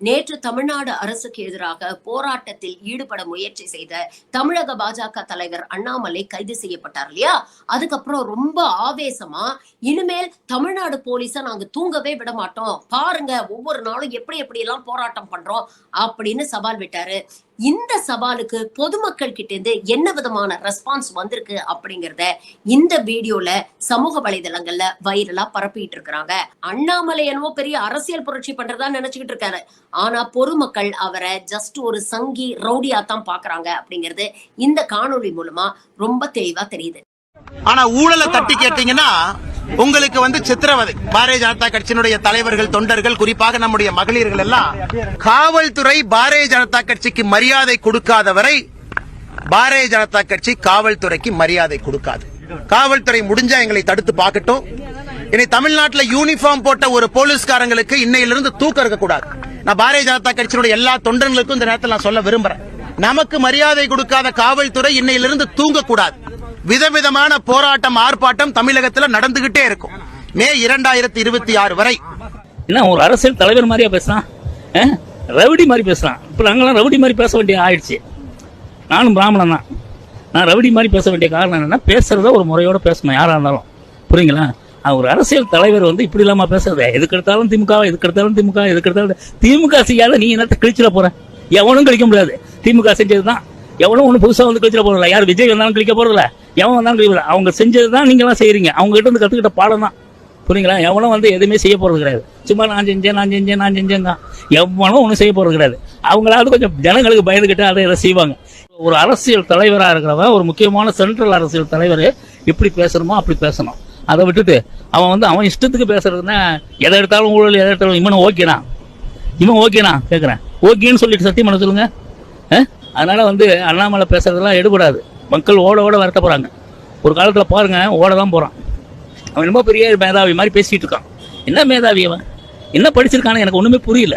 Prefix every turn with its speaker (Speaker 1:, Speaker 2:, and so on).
Speaker 1: நேற்று தமிழ்நாடு அரசுக்கு எதிராக போராட்டத்தில் ஈடுபட முயற்சி செய்த தமிழக பாஜக தலைவர் அண்ணாமலை கைது செய்யப்பட்டார் இல்லையா? அதுக்கப்புறம் ரொம்ப ஆவேசமா இனிமேல் தமிழ்நாடு போலீஸ நாங்க தூங்கவே விட மாட்டோம், பாருங்க ஒவ்வொரு நாளும் எப்படி எப்படி எல்லாம் போராட்டம் பண்றோம் அப்படின்னு சவால் விட்டாரு. இந்த சவாலுக்கு பொதுமக்கள் கிட்ட இருந்து என்ன விதமான ரெஸ்பான்ஸ் வந்திருக்கு அப்படிங்கறத இந்த வீடியோல சமூக வலைதளங்கள்ல வைரலா பரப்பிட்டு இருக்காங்க. அண்ணாமலை என்னவோ பெரிய அரசியல் புரட்சி பண்றதா நினைச்சுக்கிட்டு இருக்காரு. ஆனா பொதுமக்கள் அவரை ஜஸ்ட் ஒரு சங்கி ரவுடியா தான் பாக்குறாங்க அப்படிங்கிறது இந்த காணொளி மூலமா ரொம்ப தெளிவா தெரியுது.
Speaker 2: ஆனா ஊழலை தட்டி கேட்டீங்கன்னா உங்களுக்கு சித்திரவதை. பாரதிய ஜனதா கட்சியினுடைய தலைவர்கள், தொண்டர்கள், குறிப்பாக நம்முடைய மகளிர்கள் எல்லாம் காவல்துறை பாரதிய ஜனதா கட்சிக்கு மரியாதை கொடுக்காத வரை பாரதிய ஜனதா கட்சி காவல்துறைக்கு மரியாதை கொடுக்காது. காவல்துறை முடிஞ்சா எங்களை தடுத்து பார்க்கட்டும். இனி தமிழ்நாட்டில் யூனிஃபார்ம் போட்ட ஒரு போலீஸ்காரங்களுக்கு இன்னையிலிருந்து தூக்கம் இருக்கக்கூடாது. நான் பாரதிய ஜனதா கட்சியினுடைய எல்லா தொண்டர்களுக்கும் இந்த நேரத்தில் நான் சொல்ல விரும்புறேன். நமக்கு மரியாதை கொடுக்காத காவல்துறை இன்னையிலிருந்து தூங்கக்கூடாது. விதவிதமான போராட்டம், ஆர்ப்பாட்டம் தமிழகத்தில் நடந்துகிட்டே இருக்கும். மே 2026 வரை.
Speaker 3: என்ன ஒரு அரசியல் தலைவர் மாதிரியா பேசுறான், ரவுடி மாதிரி பேசுறான். இப்ப நாங்களாம் ரவுடி மாதிரி பேச வேண்டிய ஆயிடுச்சு. நானும் பிராமணன் தான். நான் ரவுடி மாதிரி பேச வேண்டிய காரணம் என்னன்னா, பேசுறத ஒரு முறையோட பேசணும் யாரா இருந்தாலும், புரியுங்களா? ஒரு அரசியல் தலைவர் இப்படி இல்லாம பேசுறது, எதுக்கு எடுத்தாலும் திமுக, எதுக்கு எடுத்தாலும் திமுக, எதுக்கு எடுத்தாலும் திமுக செய்யாத நீ என்னத்த கிழிச்சிட போற? எவனும் கழிக்க முடியாது. திமுக செஞ்சதுதான். எவனும் ஒண்ணு புதுசா கிழிச்சிட போறதில்ல. யார் விஜய் வந்தாலும் கிழிக்க போறதில்ல, எவன் வந்தாலும் கிழிக்கல. அவங்க செஞ்சதுதான் நீங்க எல்லாம் செய்யறீங்க. அவங்க கிட்ட இருந்து கத்துக்கிட்ட பாடம் தான், புரியுங்களா? எவனும் எதுவுமே செய்ய போறது கிடையாது. சும்மா நான் செஞ்சேன் தான். எவனும் ஒன்றும் செய்ய போறது கிடையாது. அவங்களாவது கொஞ்சம் ஜனங்களுக்கு பயந்துகிட்டு அதை செய்வாங்க. ஒரு அரசியல் தலைவராக இருக்கிறவன், ஒரு முக்கியமான சென்ட்ரல் அரசியல் தலைவர் இப்படி பேசணுமோ அப்படி பேசணும். அதை விட்டுட்டு அவன் இஷ்டத்துக்கு பேசுறதுன்னா, எதை எடுத்தாலும் ஊழல், எதை எடுத்தாலும் இவன் ஓகேனா கேட்கறேன். ஓகேன்னு சொல்லிட்டு சத்தியம் பண்ண சொல்லுங்க. அதனால அண்ணாமலை பேசுறதெல்லாம் எடுபடாது. மக்கள் ஓட வரட்ட போறாங்க. ஒரு காலத்துல பாருங்க, ஓட தான் போறான். அவன் ரொம்ப பெரிய மேதாவி மாதிரி பேசிட்டு இருக்கான். என்ன மேதாவி அவன்? என்ன படிச்சிருக்கான்னு எனக்கு ஒண்ணுமே புரியல.